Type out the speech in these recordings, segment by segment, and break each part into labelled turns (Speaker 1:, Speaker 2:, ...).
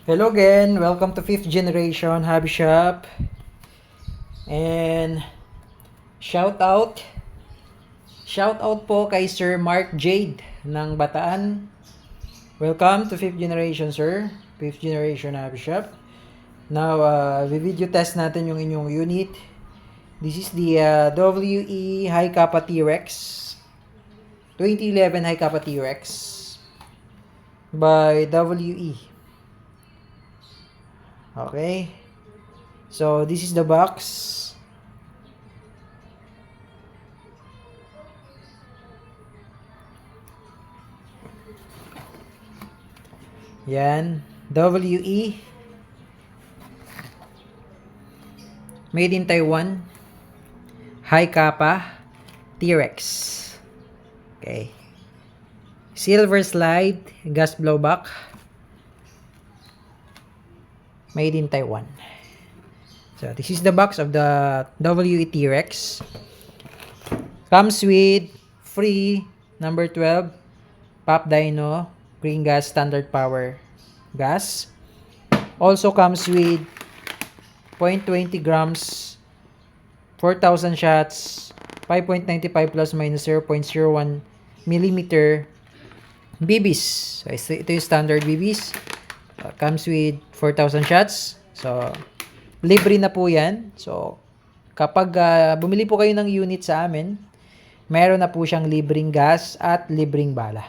Speaker 1: Hello again, welcome to 5th generation hobby shop. And shout out po kay Sir Mark Jade ng Bataan. Welcome to 5th generation, sir. 5th generation hobby shop. Now, video test natin yung inyong unit. This is the WE High Kappa T-Rex 2011 High Kappa T-Rex by WE. Okay. So, this is the box. Yan. WE. Made in Taiwan. High Kappa T-Rex. Okay. Silver slide. Gas blowback. Made in Taiwan. So, this is the box of the WE T-Rex. Comes with free number 12 Pop Dyno green gas standard power gas. Also comes with 0.20 grams, 4,000 shots, 5.95 plus minus 0.01 millimeter BBs. So, ito yung standard BBs. Comes with 4,000 shots. So, libre na po yan. So, kapag bumili po kayo ng unit sa amin, meron na po siyang libreng gas at libreng bala.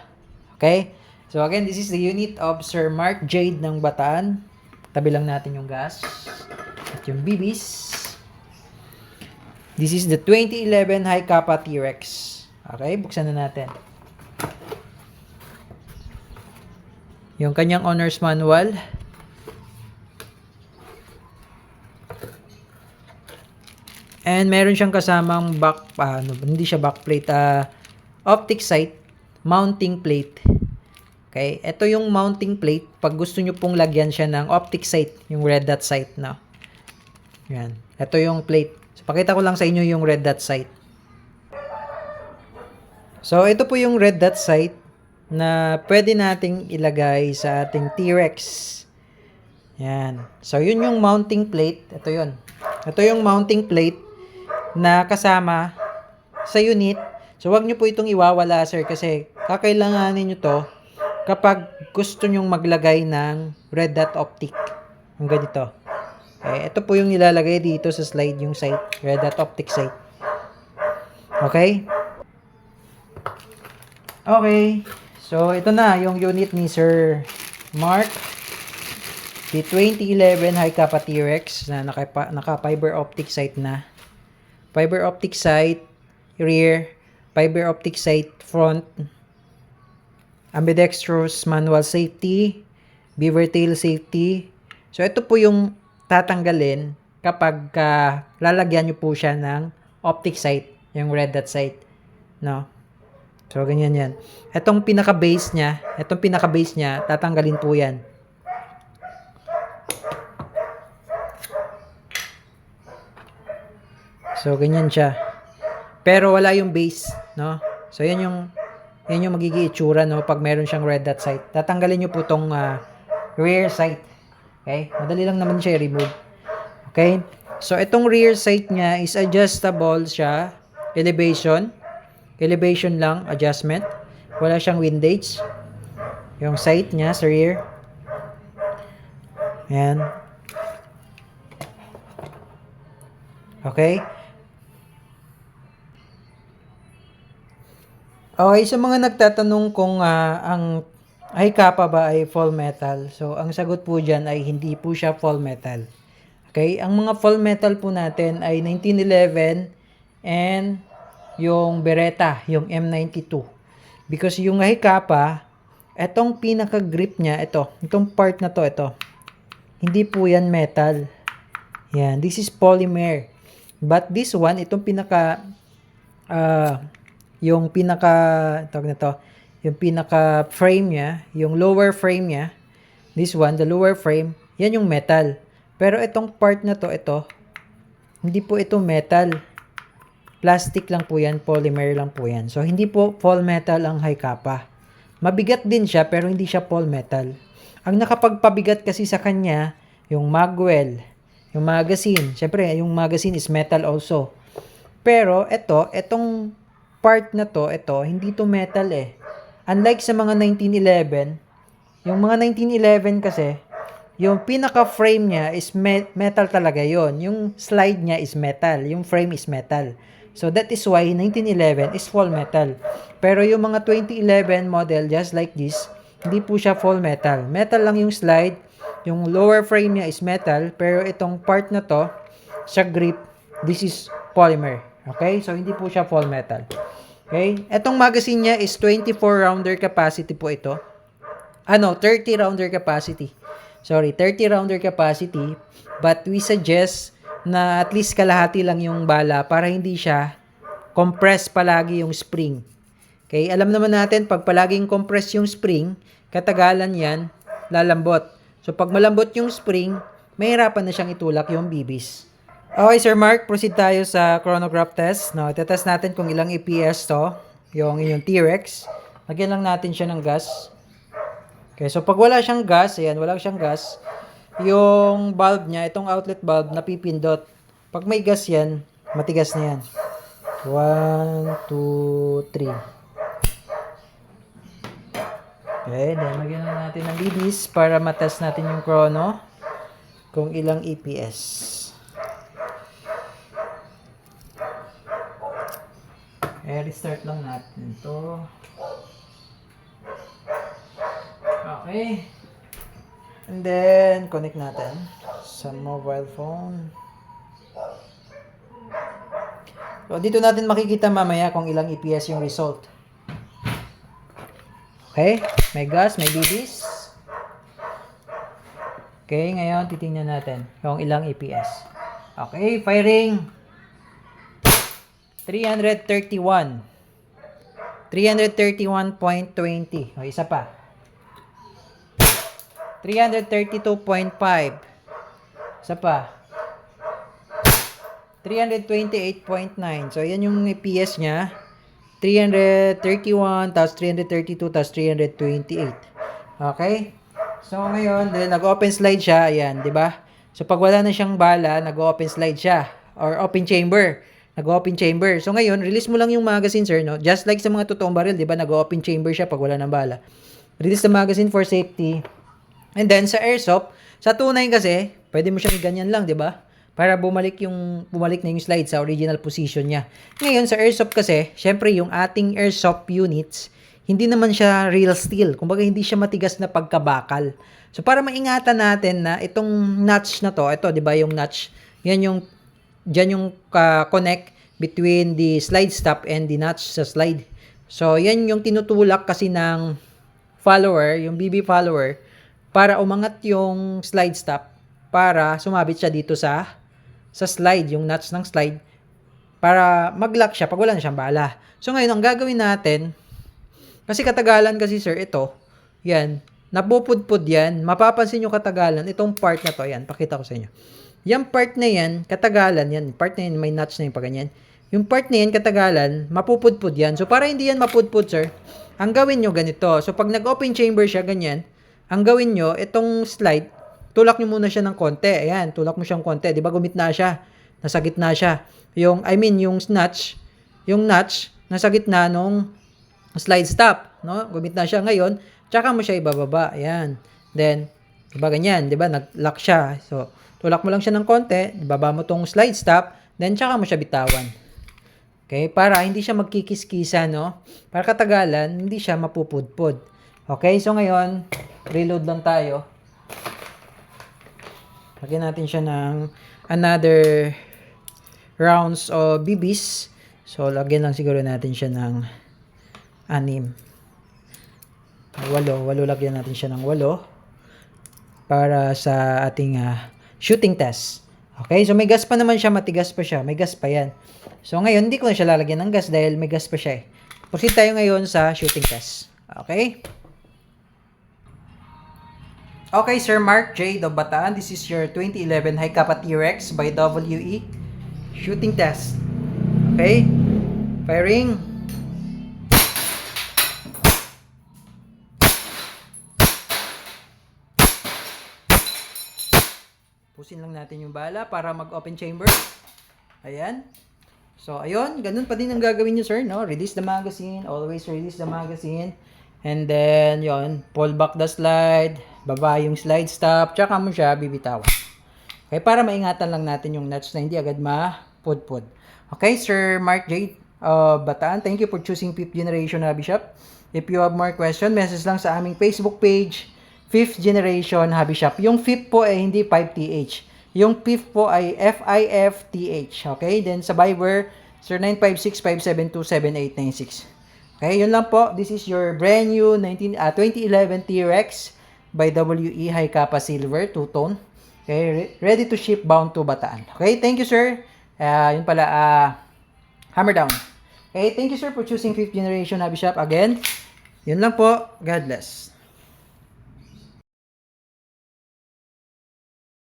Speaker 1: Okay? So, again, this is the unit of Sir Mark Jade ng Bataan. Tabi lang natin yung gas at yung BBs. This is the 2011 High Kappa T-Rex. Okay? Buksan na natin. Yung kanyang owner's manual. And meron siyang kasamang hindi siya backplate, optic sight, mounting plate. Okay, ito yung mounting plate pag gusto nyo pong lagyan siya ng optic sight, yung red dot sight, no? Yan. Ito yung plate. So, pakita ko lang sa inyo yung red dot sight. So, ito po yung red dot sight na pwede nating ilagay sa ating T-Rex. Yan. So, yun yung mounting plate. Ito yun. Ito yung mounting plate na kasama sa unit. So, wag nyo po itong iwawala, sir, kasi kakailanganin nyo to kapag gusto nyong maglagay ng red dot optic. Yung ganito. Okay. Ito po yung nilalagay dito sa slide, yung sight. Red dot optic sight. Okay? Okay. So, ito na yung unit ni Sir Mark. The 2011 High Kappa T-Rex na naka fiber optic sight na. Fiber optic sight rear, fiber optic sight front, ambidextrous manual safety, beaver tail safety. So, ito po yung tatanggalin kapag lalagyan nyo po siya ng optic sight, yung red dot sight. No? So, ganyan yan. Itong pinaka-base niya, tatanggalin po yan. So, ganyan siya. Pero wala yung base, no? So, yan yung magiging itsura, no? Pag meron siyang red dot sight. Tatanggalin nyo po tong rear sight. Okay? Madali lang naman siya i-remove. Okay? So, itong rear sight niya is adjustable siya. Elevation lang, adjustment. Wala siyang windage. Yung sight niya sa rear. Ayan. Okay. Okay, sa mga nagtatanong kung ang High Kappa ba ay full metal. So, ang sagot po dyan ay hindi po siya full metal. Okay, ang mga full metal po natin ay 1911 and yung Beretta, yung M92. Because yung High Kappa, etong pinaka-grip niya, itong part na to, hindi po yan metal. Yan, this is polymer. But this one, itong yung pinaka frame niya, yung lower frame niya, this one, the lower frame, yan yung metal. Pero itong part na to, hindi po ito metal. Plastic lang po yan, polymer lang po yan. So, hindi po full metal ang High Kappa. Mabigat din siya, pero hindi siya full metal. Ang nakapagpabigat kasi sa kanya, yung magwell, yung magazine. Siyempre, yung magazine is metal also. Pero, etong part na to, hindi to metal eh. Unlike sa mga 1911, yung mga 1911 kasi, yung pinaka-frame niya is metal talaga yon. Yung slide niya is metal. Yung frame is metal. So, that is why 1911 is full metal. Pero yung mga 2011 model, just like this, hindi po siya full metal. Metal lang yung slide. Yung lower frame niya is metal. Pero itong part na to, sa grip, this is polymer. Okay? So, hindi po siya full metal. Okay? Itong magazine niya is 24 rounder capacity po ito. 30 rounder capacity. 30 rounder capacity. But we suggest na at least kalahati lang yung bala para hindi siya compress palagi yung spring. Okay? Alam naman natin, pag palaging compress yung spring, katagalan yan, lalambot. So, pag malambot yung spring, mahirapan na siyang itulak yung bibis. Okay, Sir Mark, proceed tayo sa chronograph test. No, itetest natin kung ilang EPS to, yung inyong T-Rex. Lagyan lang natin siya ng gas. Okay, so pag wala siyang gas, ayan, wala siyang gas, yung bulb niya, itong outlet bulb, napipindot. Pag may gas yan, matigas na yan. 1, 2, 3. Okay, then lagyan na natin ng bibis para matest natin yung chrono kung ilang EPS. Restart lang natin ito. Okay. And then, connect natin sa mobile phone. So, dito natin makikita mamaya kung ilang EPS yung result. Okay. May gas, may bibis. Okay, ngayon titingnan natin kung ilang EPS. Okay, firing. 331. 331.20. O, isa pa. 332.5. Isa pa. 328.9. So, yan yung EPS niya. 331, tapos 332, tapos 328. Okay? So, ngayon, then, nag-open slide siya. Ayan, di ba? So, pag wala na siyang bala, nag-open slide siya. Or open chamber. Nag-open chamber. So, ngayon, release mo lang yung magazine, sir, no? Just like sa mga totoong baril, di ba? Nag-open chamber siya pag wala ng bala. Release the magazine for safety. And then, sa airsoft, sa tunay kasi, pwede mo siyang ganyan lang, di ba? Para bumalik na yung slide sa original position niya. Ngayon, sa airsoft kasi, syempre, yung ating airsoft units, hindi naman siya real steel. Kumbaga, hindi siya matigas na pagkabakal. So, para maingatan natin na itong notch na to, ito, di ba, yung notch, dyan yung connect between the slide stop and the notch sa slide. So, yan yung tinutulak kasi ng follower, yung BB follower, para umangat yung slide stop para sumabit siya dito sa slide, yung notch ng slide, para mag-lock siya pag wala na siyang bala. So, ngayon, ang gagawin natin, kasi katagalan kasi, sir, ito, yan, napupudpud yan, mapapansin nyo katagalan, itong part na to, yan, pakita ko sa inyo. Yung part na yan, katagalan yan. Part na yan, may notch na yung paganyan. Yung part na yan, katagalan, mapupudpud yan. So, para hindi yan mapudpud, sir, ang gawin nyo ganito. So, pag nag-open chamber siya, ganyan, ang gawin nyo, itong slide, tulak nyo muna siya ng konti. Ayan, tulak mo siyang konti. Di ba, gumitna siya. Nasa gitna siya. Yung notch, nasa gitna nung slide stop. No? Gumitna siya ngayon, tsaka mo siya ibababa. Ayan. Then, di ba ganyan? Di ba, nag-lock siya. So, tulak mo lang siya ng konti, ibaba mo tong slide stop, then tsaka mo siya bitawan. Okay? Para hindi siya magkikis-kisa, no? Para katagalan, hindi siya mapupudpud. Okay? So ngayon, reload lang tayo. Lagyan natin siya ng another rounds o BBs. So, lagyan lang siguro natin siya ng 6. 8 lagyan natin siya ng 8 para sa ating shooting test. Okay, so may gas pa naman siya, matigas pa siya, may gas pa yan. So ngayon, hindi ko na siya lalagyan ng gas dahil may gas pa siya eh. Proceed tayo ngayon sa shooting test. Okay? Okay, Sir Mark J. Bataan, this is your 2011 High Kappa T-Rex by WE shooting test. Okay? Firing. Pusin lang natin yung bala para mag-open chamber. Ayan. So, ayun. Ganun pa din ang gagawin nyo, sir. No? Release the magazine. Always release the magazine. And then, yon, pull back the slide. Baba yung slide stop. Tsaka mo siya bibitawan. Okay, para maingatan lang natin yung nuts na hindi agad mapudpud. Okay, Sir Mark J. Bataan, thank you for choosing 5th generation Hobby Shop. If you have more question, message lang sa aming Facebook page, 5th generation Hobby Shop. Yung 5th po ay hindi 5th. Yung 5th po ay FIFTH. Okay, then sa Viber, Sir 956-572-7896. Okay, yun lang po. This is your brand new 2011 T-Rex by WE High Kappa Silver, two-tone. Okay, ready to ship bound to Bataan. Okay, thank you, sir. Yun pala, hammer down. Okay, thank you, sir, for choosing 5th generation Hobby Shop. Again, yun lang po. God bless.